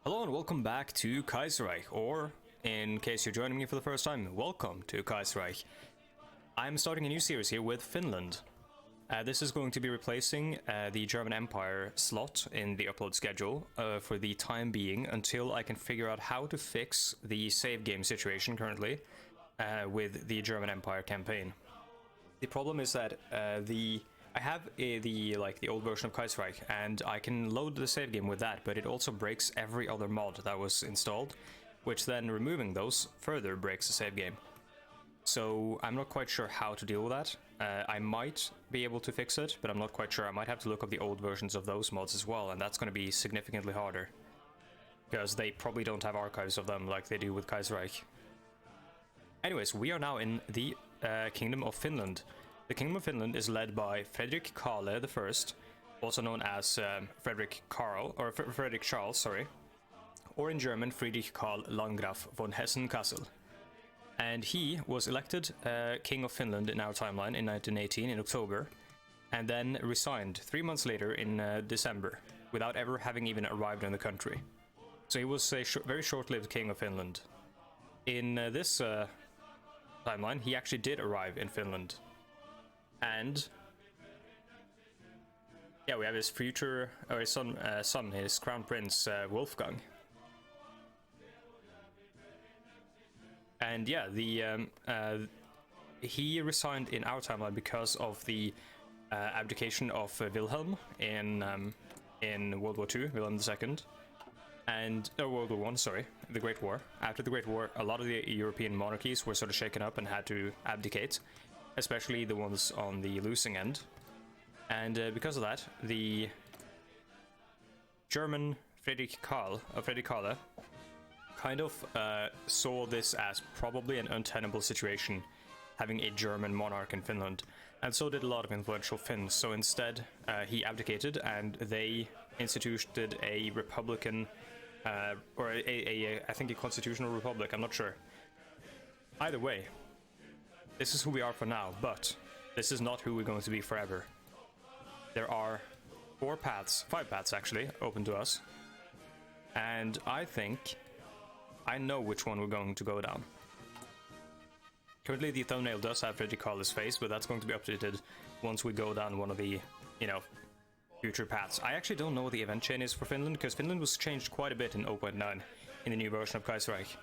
Hello and welcome back to Kaiserreich, or in case you're joining me for the first time, welcome to Kaiserreich. I'm starting a new series here with Finland. This is going to be replacing the German Empire slot in the upload schedule for the time being until I can figure out how to fix the save game situation currently with the German Empire campaign. The problem is that I have the old version of Kaiserreich, and I can load the save game with that, but it also breaks every other mod that was installed, which then removing those further breaks the save game. So I'm not quite sure how to deal with that. I might be able to fix it, but I'm not quite sure. I might have to look up the old versions of those mods as well, and that's going to be significantly harder, because they probably don't have archives of them like they do with Kaiserreich. Anyways, we are now in the Kingdom of Finland. The Kingdom of Finland is led by Frederick Karle I, also known as Frederick Charles, sorry, or in German Friedrich Karl Landgraf von Hessen-Kassel. And he was elected King of Finland in our timeline in 1918 in October, and then resigned 3 months later in December, without ever having even arrived in the country. So he was a very short-lived King of Finland. In this timeline, he actually did arrive in Finland. And yeah, we have his future, or his son, his Crown Prince Wolfgang. And yeah, he resigned in our timeline because of the abdication of Wilhelm in World War II, Wilhelm II, and World War I, sorry, the Great War. After the Great War, a lot of the European monarchies were sort of shaken up and had to abdicate, especially the ones on the losing end. And because of that, the German Friedrich Karle kind of saw this as probably an untenable situation, having a German monarch in Finland, and so did a lot of influential Finns. So instead, he abdicated, and they instituted a republican, or I think a constitutional republic, I'm not sure. Either way, this is who we are for now, but this is not who we're going to be forever. There are 5 paths actually, open to us. And I think I know which one we're going to go down. Currently the thumbnail does have Frederick Karle's face, but that's going to be updated once we go down one of the, future paths. I actually don't know what the event chain is for Finland, because Finland was changed quite a bit in 0.9 in the new version of Kaiserreich.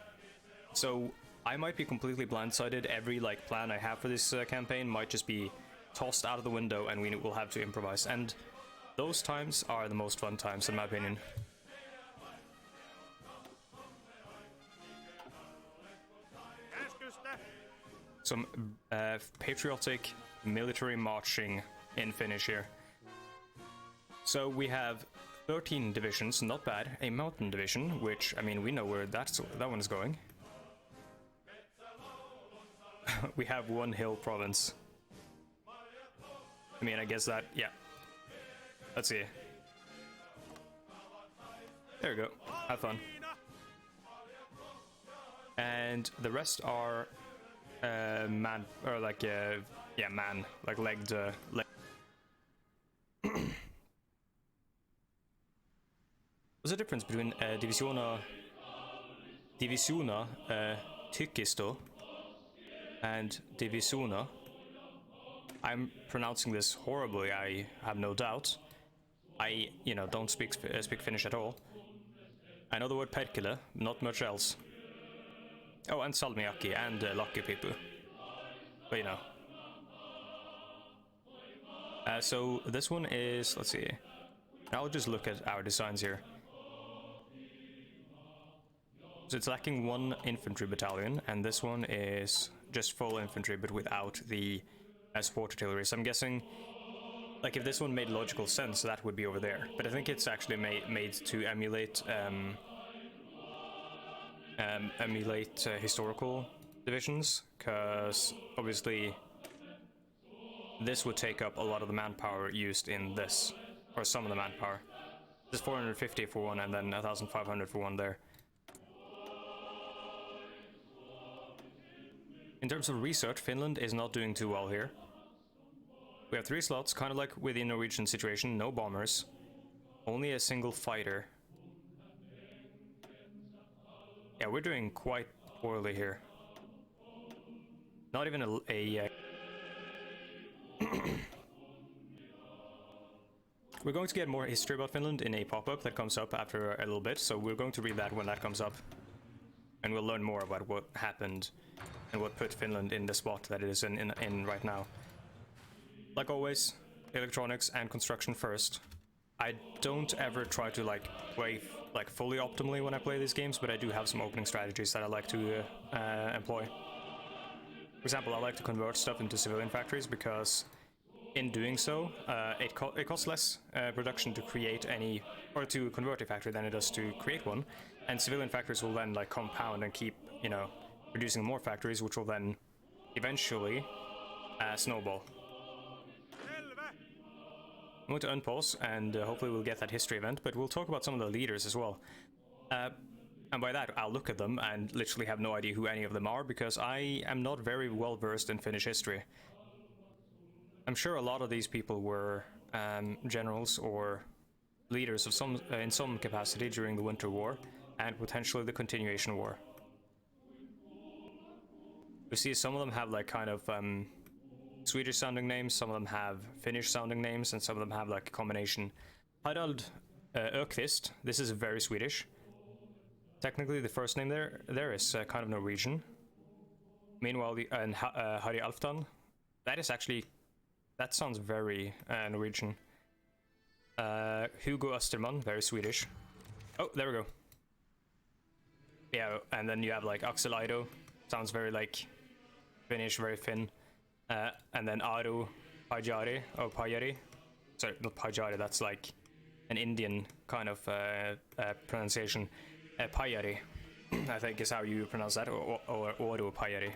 So I might be completely blindsided. Every plan I have for this campaign might just be tossed out of the window, and we will have to improvise. And those times are the most fun times, in my opinion. Some patriotic military marching in Finnish here. So we have 13 divisions, not bad. A mountain division, which, I mean, we know where that one is going. We have 1 hill province. I mean, I guess that, yeah. Let's see. There we go. Have fun. And the rest are man, or legged. What's the difference between divisiona tykisto and divisuna? I'm pronouncing this horribly, I have no doubt. I, don't speak Finnish at all. I know the word perkele, not much else. Oh, and salmiakki and lakkipipu. But so this one is, let's see. I'll just look at our designs here. So it's lacking 1 infantry battalion, and this one is just full infantry but without the support artillery. So I'm guessing, if this one made logical sense, that would be over there. But I think it's actually made to emulate historical divisions, because obviously this would take up a lot of the manpower used in this, or some of the manpower. This is 450 for one, and then 1,500 for one there. In terms of research, Finland is not doing too well here. We have 3 slots, kind of like with the Norwegian situation, no bombers, only a single fighter. Yeah, we're doing quite poorly here. Not even a We're going to get more history about Finland in a pop-up that comes up after a little bit, so we're going to read that when that comes up. And we'll learn more about what happened and what put Finland in the spot that it is in right now. Like always, electronics and construction first. I don't ever try to play fully optimally when I play these games, but I do have some opening strategies that I like to employ. For example, I like to convert stuff into civilian factories because in doing so, it costs less production to create to convert a factory than it does to create one, and civilian factories will then compound and keep, producing more factories, which will then eventually snowball. I'm going to unpause, and hopefully we'll get that history event, but we'll talk about some of the leaders as well. And by that, I'll look at them and literally have no idea who any of them are, because I am not very well versed in Finnish history. I'm sure a lot of these people were generals or leaders of in some capacity during the Winter War, and potentially the Continuation War. You see, some of them have kind of Swedish sounding names, some of them have Finnish sounding names, and some of them have a combination. Harald Öqvist, this is very Swedish. Technically the first name there is kind of Norwegian. Meanwhile, Harry Alftan, that sounds very Norwegian. Hugo Österman, very Swedish. Oh, there we go. Yeah, and then you have Axel Aido, sounds very Finnish, very Finn. And then Aru Pajari, or Pajari. Sorry, not Pajari, that's an Indian kind of pronunciation. Pajari, I think is how you pronounce that, or Aru Pajari.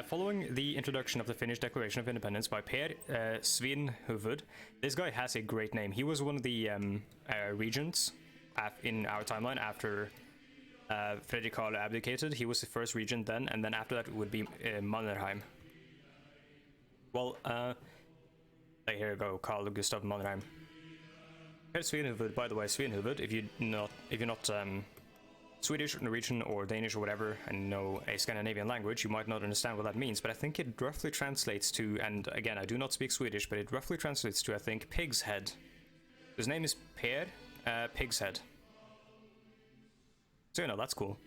Following the introduction of the Finnish Declaration of Independence by Per Svinhuvud, this guy has a great name. He was one of the regents in our timeline after Fredrik Karl abdicated. He was the first regent then, and then after that it would be Mannerheim. Well, here you go, Carl Gustav Mannerheim. Per Svinhuvud, by the way, Svinhuvud, if you're not Swedish, Norwegian, or Danish, or whatever, and know a Scandinavian language, you might not understand what that means, but I think it roughly translates to, and again, I do not speak Swedish, but it roughly translates to, I think, pig's head. His name is Per Pig's Head. So, that's cool.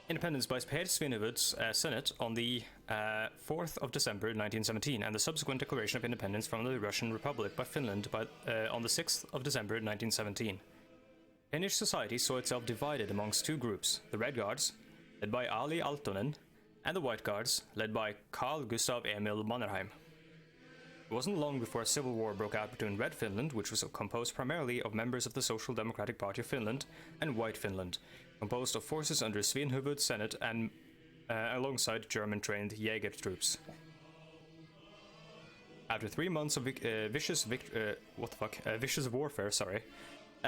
Independence by Per Svinhuvud's Senate on the 4th of December 1917, and the subsequent declaration of independence from the Russian Republic by Finland on the 6th of December 1917. Finnish society saw itself divided amongst two groups, the Red Guards, led by Ali Aaltonen, and the White Guards, led by Carl Gustav Emil Mannerheim. It wasn't long before a civil war broke out between Red Finland, which was composed primarily of members of the Social Democratic Party of Finland, and White Finland, composed of forces under Svinhuvud's Senate and alongside German-trained Jaeger troops. After 3 months of vicious warfare,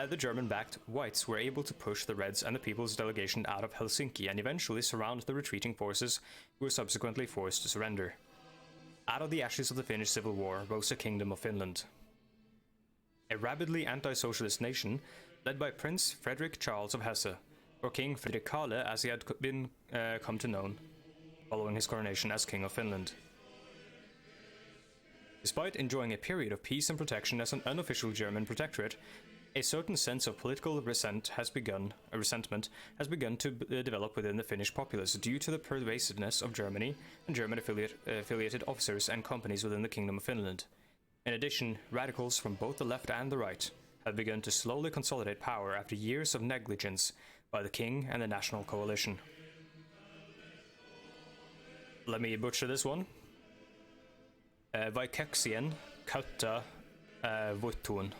the German-backed Whites were able to push the Reds and the People's Delegation out of Helsinki and eventually surround the retreating forces, who were subsequently forced to surrender. Out of the ashes of the Finnish Civil War rose the Kingdom of Finland, a rabidly anti-socialist nation led by Prince Frederick Charles of Hesse, or King Fredrik Kalle as he had been come to known, following his coronation as King of Finland. Despite enjoying a period of peace and protection as an unofficial German protectorate, a certain sense of political resentment has begun to develop within the Finnish populace due to the pervasiveness of Germany and German affiliated officers and companies within the Kingdom of Finland. In addition, radicals from both the left and the right have begun to slowly consolidate power after years of negligence by the King and the National Coalition. Let me butcher this one. Vaikeksien kautta Voittuun,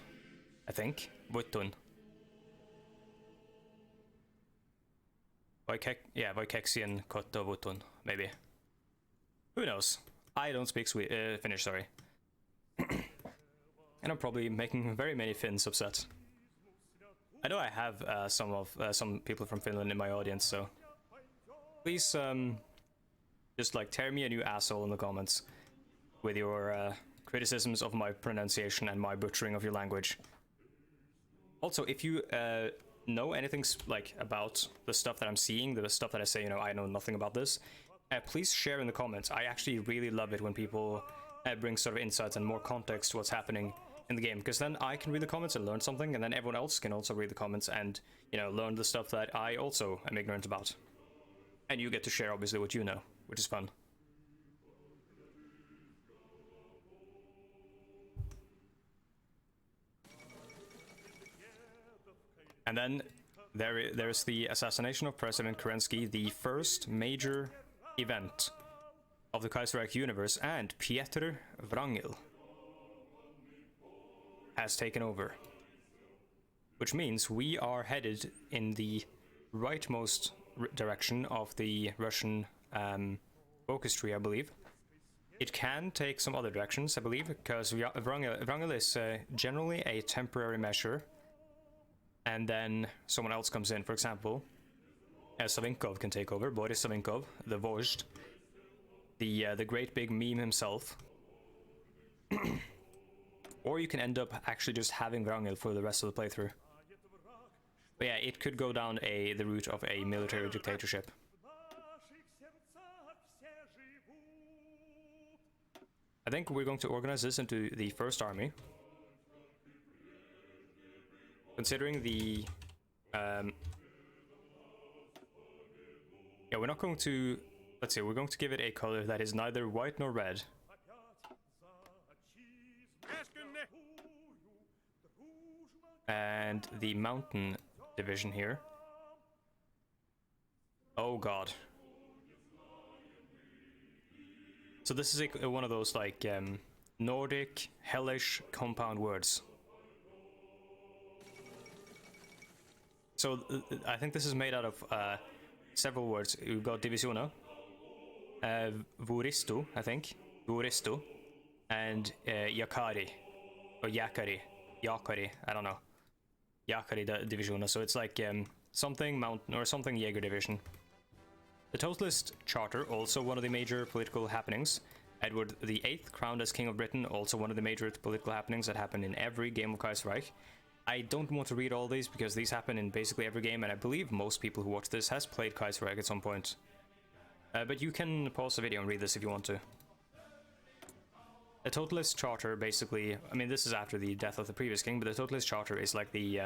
I think. Voittuun. Vaikeksien kautta Voittuun, maybe. Who knows? I don't speak Finnish, sorry. And I'm probably making very many Finns upset. I know I have some people from Finland in my audience, so please just tear me a new asshole in the comments with your criticisms of my pronunciation and my butchering of your language. Also, if you know anything like about the stuff that I'm seeing, the stuff that I say, you know, I know nothing about this, please share in the comments. I actually really love it when people bring sort of insights and more context to what's happening in the game, because then I can read the comments and learn something, and then everyone else can also read the comments and, you know, learn the stuff that I also am ignorant about. And you get to share, obviously, what you know, which is fun. And then there's the assassination of President Kerensky, the first major event of the Kaiserreich universe, and Pieter Wrangel has taken over. Which means we are headed in the rightmost direction of the Russian focus tree, I believe. It can take some other directions, I believe, because Wrangel is generally a temporary measure, and then someone else comes in. For example, Savinkov can take over, Boris Savinkov, the Vozhd, the great big meme himself. Or you can end up actually just having Wrangel for the rest of the playthrough. But yeah, it could go down the route of a military dictatorship. I think we're going to organize this into the first army. Considering the... yeah, we're not going to... Let's see, we're going to give it a color that is neither white nor red. And the mountain division here. Oh god. So this is one of those like Nordic, hellish compound words. So I think this is made out of several words. We've got divisiona, vuristo, I think, vuristo, and yakari, or yakari, I don't know. Yakari divisiona, so it's like something mountain or something Jaeger division. The Totalist Charter, also one of the major political happenings. Edward VIII crowned as King of Britain, also one of the major political happenings that happened in every game of Kaiserreich. I don't want to read all these because these happen in basically every game, and I believe most people who watch this has played Kaiserreich at some point. But you can pause the video and read this if you want to. The Totalist Charter basically, I mean, this is after the death of the previous king, but the Totalist Charter is like the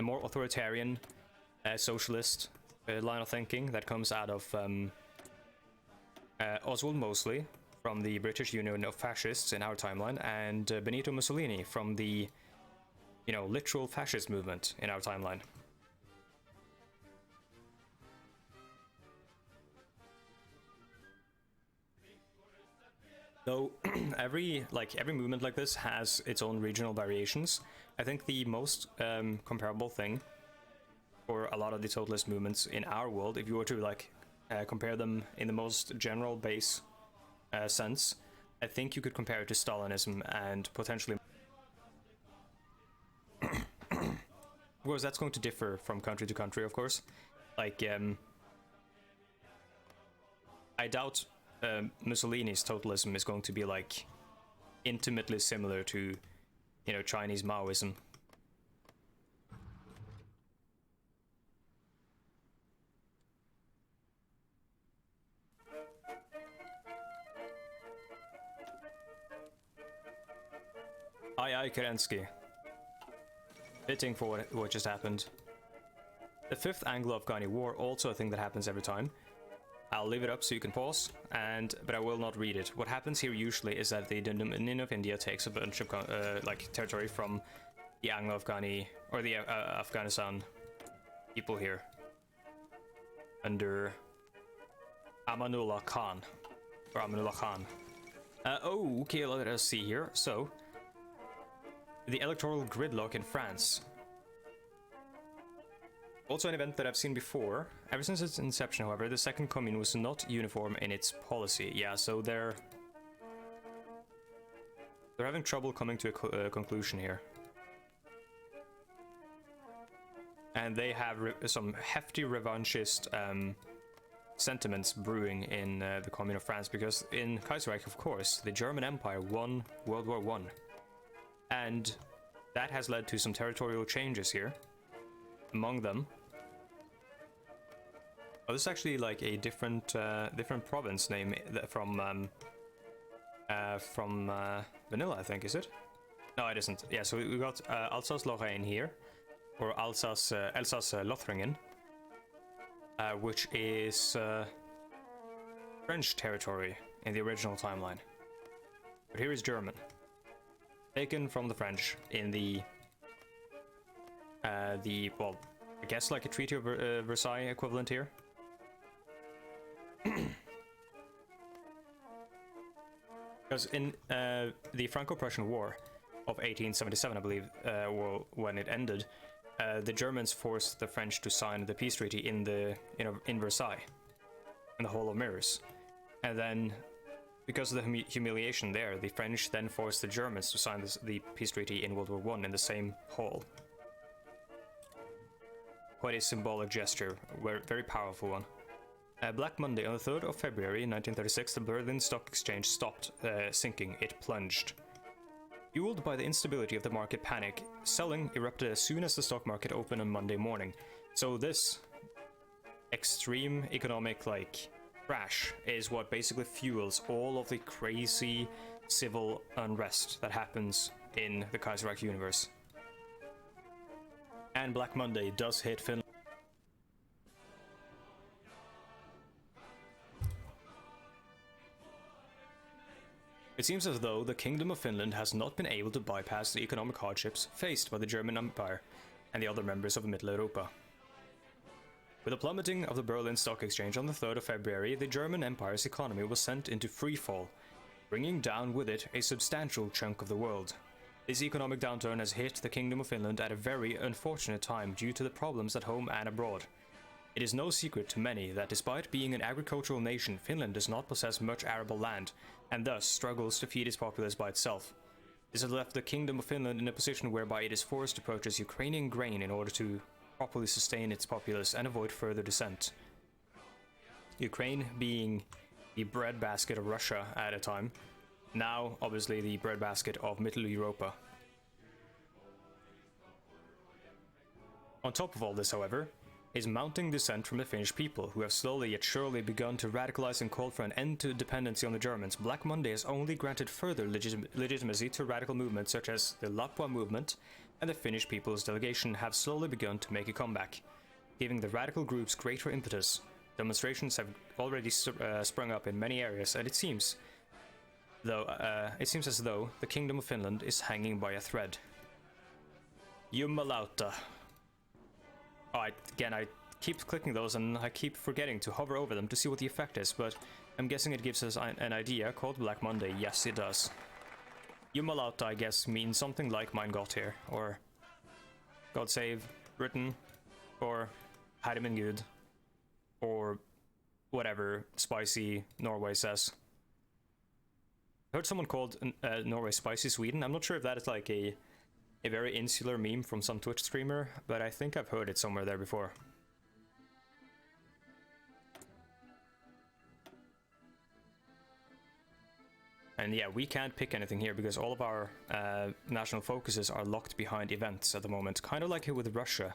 more authoritarian, socialist line of thinking that comes out of Oswald Mosley from the British Union of Fascists in our timeline, and Benito Mussolini from the, you know, literal fascist movement in our timeline. Though every movement like this has its own regional variations, I think the most comparable thing for a lot of the totalist movements in our world, if you were to like compare them in the most general base sense, I think you could compare it to Stalinism and potentially. Of course, that's going to differ from country to country, of course. Like, I doubt Mussolini's totalism is going to be like intimately similar to, you know, Chinese Maoism. Aye, Kerensky. Fitting for what just happened. The 5th Anglo-Afghani War, also a thing that happens every time. I'll leave it up so you can pause, but I will not read it. What happens here usually is that the Dominion of India takes a bunch of like territory from the Anglo-Afghani or the Afghanistan people here under Amanullah Khan or Amanullah Khan. Oh, okay, let us see here. So, the electoral gridlock in France. Also an event that I've seen before. Ever since its inception, however, the Second Commune was not uniform in its policy. Yeah, so they're having trouble coming to a conclusion here. And they have some hefty revanchist sentiments brewing in the Commune of France, because in Kaiserreich, of course, the German Empire won World War I. And that has led to some territorial changes here. among them. Oh, this is actually like a different province name from Vanilla, I think, is it? No, it isn't. Yeah, so we got Alsace-Lorraine here, or Alsace-Lothringen, which is French territory in the original timeline. But here is German, taken from the French in the well, I guess like a Treaty of Versailles equivalent here. Because in the Franco-Prussian War of 1877, I believe, when it ended, the Germans forced the French to sign the peace treaty in Versailles, in the Hall of Mirrors, and then because of the humiliation there, the French then forced the Germans to sign the peace treaty in World War I in the same hall. Quite a symbolic gesture, very powerful one. Black Monday, on the 3rd of February 1936, the Berlin Stock Exchange stopped sinking. It plunged. Fueled by the instability of the market panic, selling erupted as soon as the stock market opened on Monday morning. So this extreme economic crash is what basically fuels all of the crazy civil unrest that happens in the Kaiserreich universe. And Black Monday does hit Finland. It seems as though the Kingdom of Finland has not been able to bypass the economic hardships faced by the German Empire and the other members of Middle Europa. With the plummeting of the Berlin Stock Exchange on the 3rd of February, the German Empire's economy was sent into freefall, bringing down with it a substantial chunk of the world. This economic downturn has hit the Kingdom of Finland at a very unfortunate time due to the problems at home and abroad. It is no secret to many that despite being an agricultural nation, Finland does not possess much arable land, and thus struggles to feed its populace by itself. This has left the Kingdom of Finland in a position whereby it is forced to purchase Ukrainian grain in order to properly sustain its populace and avoid further descent. Ukraine being the breadbasket of Russia at a time, now obviously the breadbasket of Middle Europa. On top of all this, however, is mounting dissent from the Finnish people, who have slowly yet surely begun to radicalize and call for an end to dependency on the Germans. Black Monday has only granted further legitimacy to radical movements such as the Lapua movement, and the Finnish People's Delegation have slowly begun to make a comeback, giving the radical groups greater impetus. Demonstrations have already sprung up in many areas, and it seems as though the Kingdom of Finland is hanging by a thread. Jumalauta. I keep clicking those and I keep forgetting to hover over them to see what the effect is, but I'm guessing it gives us an idea called Black Monday. Yes, it does. Jumalauta, I guess, means something like Mein Gott here, or God Save Britain, or Herre min Gud, or whatever Spicy Norway says. I heard someone called Norway Spicy Sweden. I'm not sure if that is like a very insular meme from some Twitch streamer, but I think I've heard it somewhere there before. And yeah, we can't pick anything here because all of our national focuses are locked behind events at the moment, kind of like here with Russia.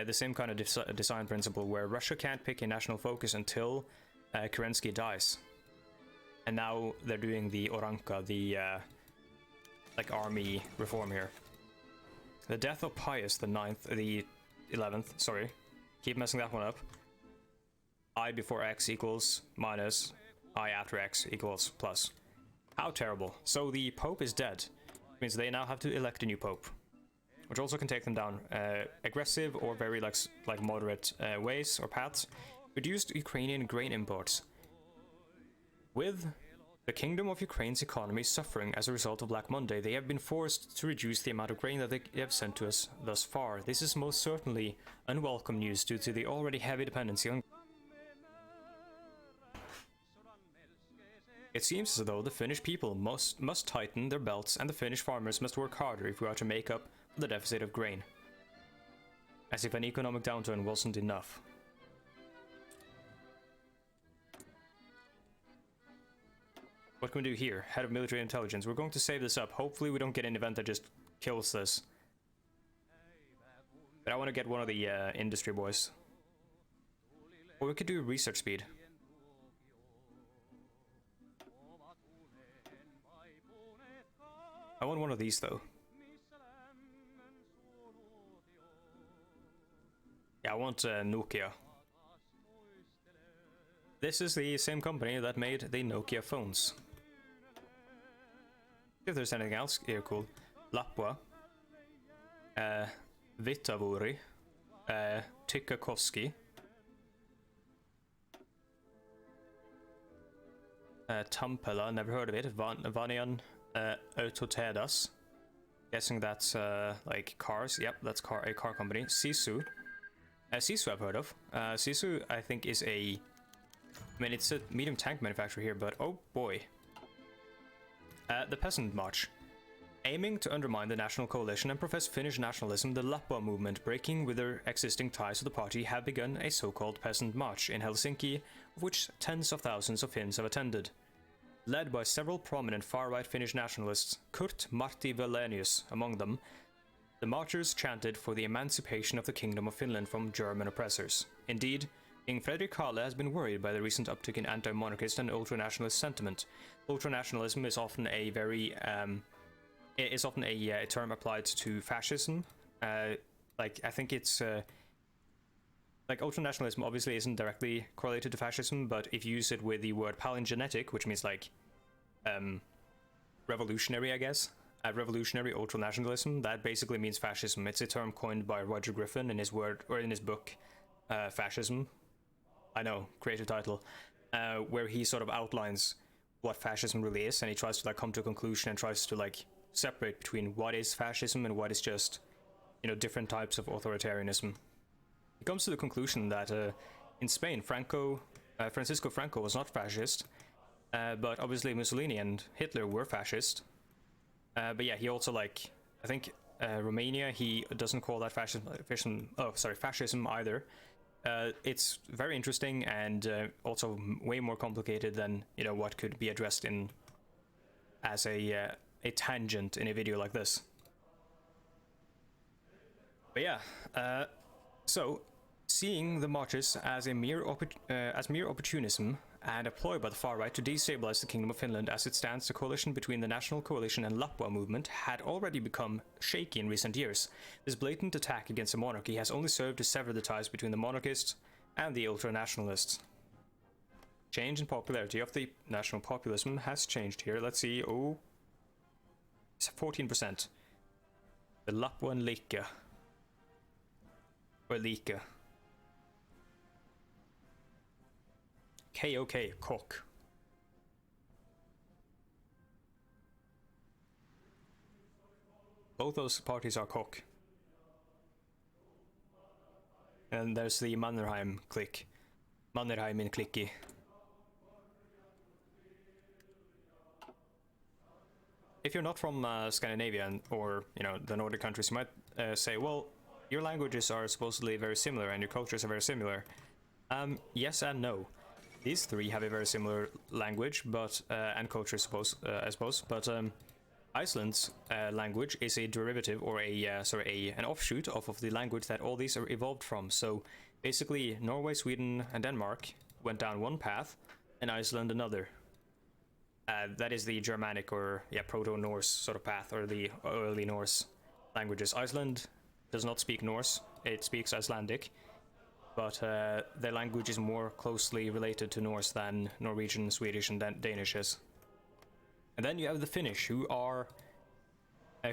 The same kind of design principle where Russia can't pick a national focus until Kerensky dies. And now they're doing the Oranka, the like army reform here. The death of Pius the 11th, sorry, keep messing that one up. I before X equals minus I after X equals plus. How terrible. So the Pope is dead. Which means they now have to elect a new Pope, which also can take them down aggressive or very like moderate ways or paths. Reduced Ukrainian grain imports. With the Kingdom of Ukraine's economy suffering as a result of Black Monday, they have been forced to reduce the amount of grain that they have sent to us thus far. This is most certainly unwelcome news due to the already heavy dependency on. It seems as though the Finnish people must tighten their belts, and the Finnish farmers must work harder if we are to make up for the deficit of grain. As if an economic downturn wasn't enough. What can we do here? Head of Military Intelligence. We're going to save this up. Hopefully we don't get an event that just kills this. But I want to get one of the industry boys. Or we could do research speed. I want one of these though. Yeah, I want Nokia. This is the same company that made the Nokia phones. If there's anything else here cool. Lapua. Vitavuri. Tikkakoski. Tampella, never heard of it. Vanian Autotedas. Guessing that's like cars. Yep, that's a car company. Sisu. Sisu I've heard of. Sisu I think is a... I mean, it's a medium tank manufacturer here, but oh boy. The Peasant March. Aiming to undermine the national coalition and profess Finnish nationalism, the Lapua movement, breaking with their existing ties to the party, have begun a so-called Peasant March in Helsinki, of which tens of thousands of Finns have attended. Led by several prominent far-right Finnish nationalists, Kurt Martti Wallenius among them, the marchers chanted for the emancipation of the Kingdom of Finland from German oppressors. Indeed, King Fredrik Kalle has been worried by the recent uptick in anti-monarchist and ultranationalist sentiment. Ultranationalism is often a very a term applied to fascism. Like I think it's like ultranationalism obviously isn't directly correlated to fascism, but if you use it with the word palingenetic, which means like revolutionary, I guess. Revolutionary ultranationalism, that basically means fascism. It's a term coined by Roger Griffin in his book Fascism. I know, creative title, where he sort of outlines what fascism really is, and he tries to like come to a conclusion and tries to like separate between what is fascism and what is just, you know, different types of authoritarianism. He comes to the conclusion that in Spain, Francisco Franco was not fascist, but obviously Mussolini and Hitler were fascist. But yeah, he also like, I think Romania, he doesn't call that fascism either. It's very interesting and also way more complicated than, you know, what could be addressed in as a tangent in a video like this. But yeah, so seeing the marches as a mere opportunism and a ploy by the far right to destabilize the Kingdom of Finland as it stands, the coalition between the National Coalition and Lapua movement had already become shaky in recent years. This blatant attack against the monarchy has only served to sever the ties between the monarchists and the ultranationalists. Change in popularity of the national populism has changed here. Let's see. Oh, it's 14%. The Lapuan Liikke. Or Liike. KOK, Kok. Both those parties are Kok. And there's the Mannerheim clique. Mannerheim in clique. If you're not from Scandinavia or, you know, the Nordic countries, you might say, well, your languages are supposedly very similar and your cultures are very similar. Yes and no. These three have a very similar language, but and culture, I suppose. But Iceland's language is a derivative or an offshoot of the language that all these are evolved from. So basically, Norway, Sweden, and Denmark went down one path, and Iceland another. That is the Germanic or Proto-Norse sort of path, or the early Norse languages. Iceland does not speak Norse; it speaks Icelandic. But their language is more closely related to Norse than Norwegian, Swedish, and Danish is. And then you have the Finnish, who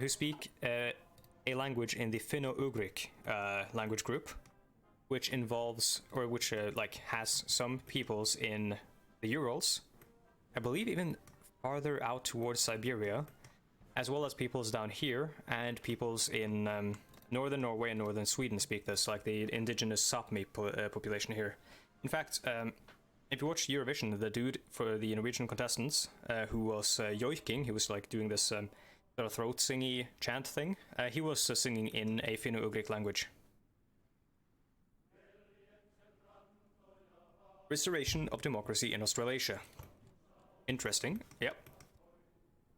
speak a language in the Finno-Ugric language group, which involves, or which has some peoples in the Urals, I believe even farther out towards Siberia, as well as peoples down here and peoples in northern Norway and northern Sweden speak this, like the indigenous Sapmi population here. In fact, if you watch Eurovision, the dude for the Norwegian contestants, who was joiking, he was like doing this sort of throat singy chant thing, he was singing in a Finno-Ugric language. Restoration of democracy in Australasia. Interesting, yep.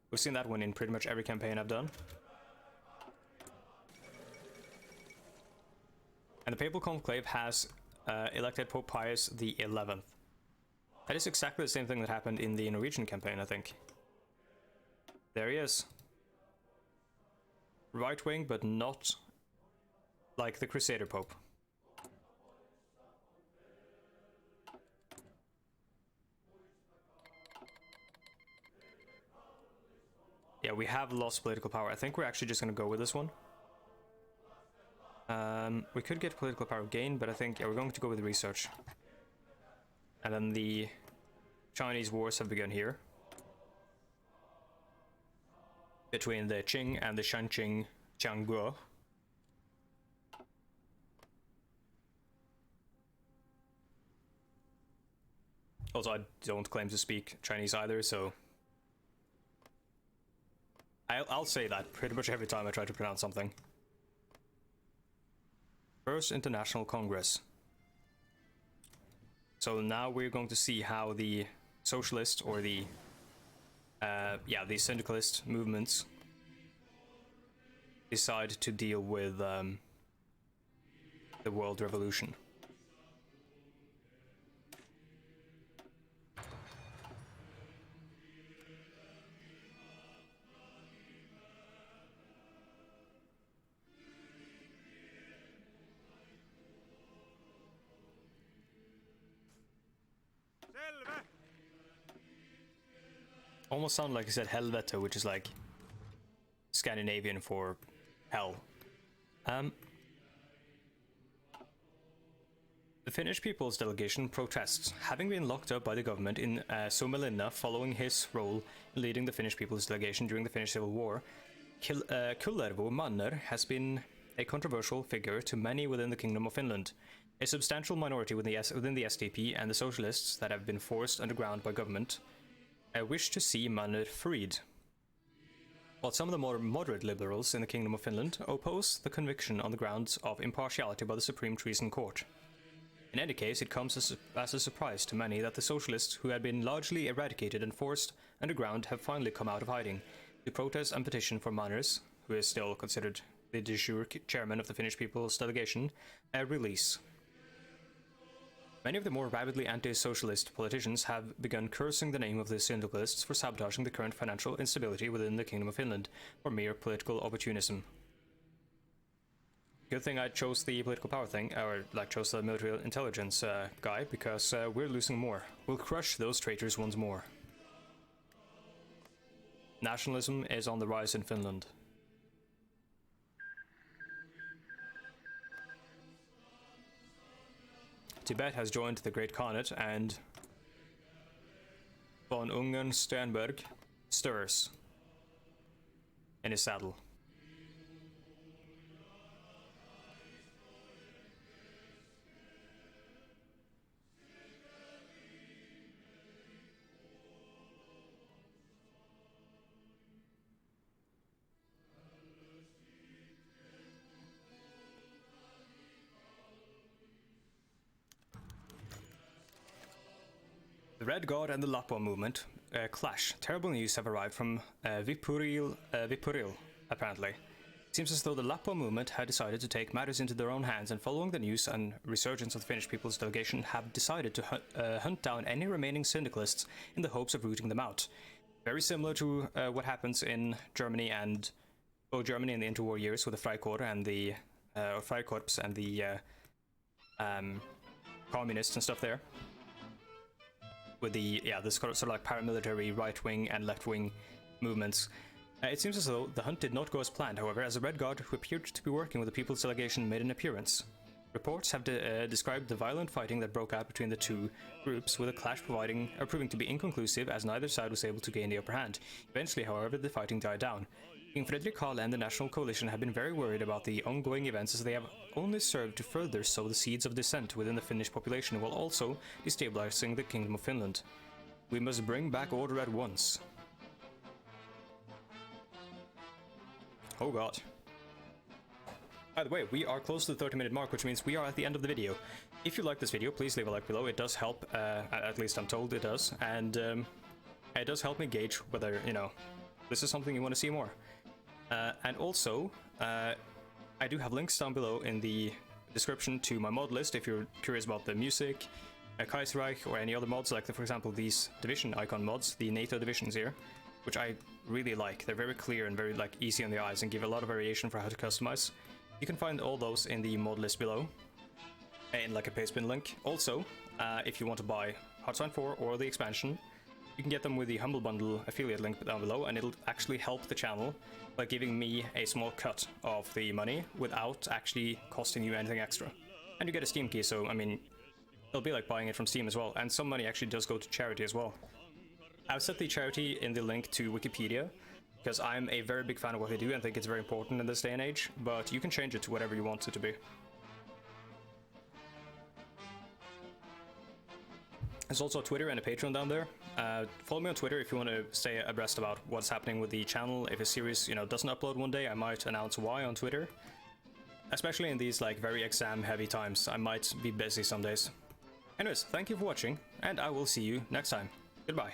We've seen that one in pretty much every campaign I've done. And the Papal Conclave has elected Pope Pius the 11th. That is exactly the same thing that happened in the Norwegian campaign, I think. There he is. Right wing, but not like the Crusader Pope. Yeah, we have lost political power. I think we're actually just going to go with this one. We could get political power gain, but I think, yeah, we're going to go with research. And then the Chinese wars have begun here. Between the Qing and the Shanqing Qiangguo. Also, I don't claim to speak Chinese either, so I'll say that pretty much every time I try to pronounce something. First International Congress. So now we're going to see how the socialist or the the syndicalist movements decide to deal with the world revolution. Almost sounded like I said helvete, which is like Scandinavian for hell. The Finnish People's Delegation protests, having been locked up by the government in Suomenlinna following his role in leading the Finnish People's Delegation during the Finnish Civil War. Kullervo Manner has been a controversial figure to many within the Kingdom of Finland. A substantial minority within the SDP and the socialists that have been forced underground by government wish to see Manner freed, while some of the more moderate liberals in the Kingdom of Finland oppose the conviction on the grounds of impartiality by the Supreme Treason Court. In any case, it comes as a surprise to many that the socialists who had been largely eradicated and forced underground have finally come out of hiding to protest and petition for Manners, who is still considered the de jure chairman of the Finnish People's Delegation, a release. Many of the more rabidly anti-socialist politicians have begun cursing the name of the syndicalists for sabotaging the current financial instability within the Kingdom of Finland for mere political opportunism. Good thing I chose the political power thing, or like chose the military intelligence guy, because we're losing more. We'll crush those traitors once more. Nationalism is on the rise in Finland. Tibet has joined the Great Khanate, and von Ungern Sternberg stirs in his saddle. The Red Guard and the Lappo movement clash. Terrible news have arrived from Viipuril, apparently. It seems as though the Lappo movement had decided to take matters into their own hands, and following the news and resurgence of the Finnish People's Delegation, have decided to hunt down any remaining syndicalists in the hopes of rooting them out. Very similar to what happens in Germany and Germany in the interwar years with the Freikorps and the Freikorps and the communists and stuff there. With the this sort of like paramilitary right-wing and left-wing movements. It seems as though the hunt did not go as planned, however, as a Red Guard who appeared to be working with the People's Delegation made an appearance. Reports have described the violent fighting that broke out between the two groups, with a clash proving to be inconclusive as neither side was able to gain the upper hand. Eventually, however, the fighting died down. King Frederick Karl and the National Coalition have been very worried about the ongoing events, as they have only served to further sow the seeds of dissent within the Finnish population, while also destabilizing the Kingdom of Finland. We must bring back order at once. Oh god. By the way, we are close to the 30-minute mark, which means we are at the end of the video. If you like this video, please leave a like below. It does help, at least I'm told it does, and it does help me gauge whether, you know, this is something you want to see more. And also, I do have links down below in the description to my mod list if you're curious about the music, Kaiserreich, or any other mods, like for example these division icon mods, the NATO divisions here, which I really like. They're very clear and very like easy on the eyes and give a lot of variation for how to customize. You can find all those in the mod list below, in like a pastebin link. Also, if you want to buy Hoi4 or the expansion, you can get them with the Humble Bundle affiliate link down below, and it'll actually help the channel by giving me a small cut of the money without actually costing you anything extra. And you get a Steam key, so I mean, it'll be like buying it from Steam as well, and some money actually does go to charity as well. I've set the charity in the link to Wikipedia, because I'm a very big fan of what they do and think it's very important in this day and age, but you can change it to whatever you want it to be. There's also a Twitter and a Patreon down there. Follow me on Twitter if you want to stay abreast about what's happening with the channel. If a series, doesn't upload one day, I might announce why on Twitter. Especially in these like very exam-heavy times, I might be busy some days. Anyways, thank you for watching, and I will see you next time. Goodbye.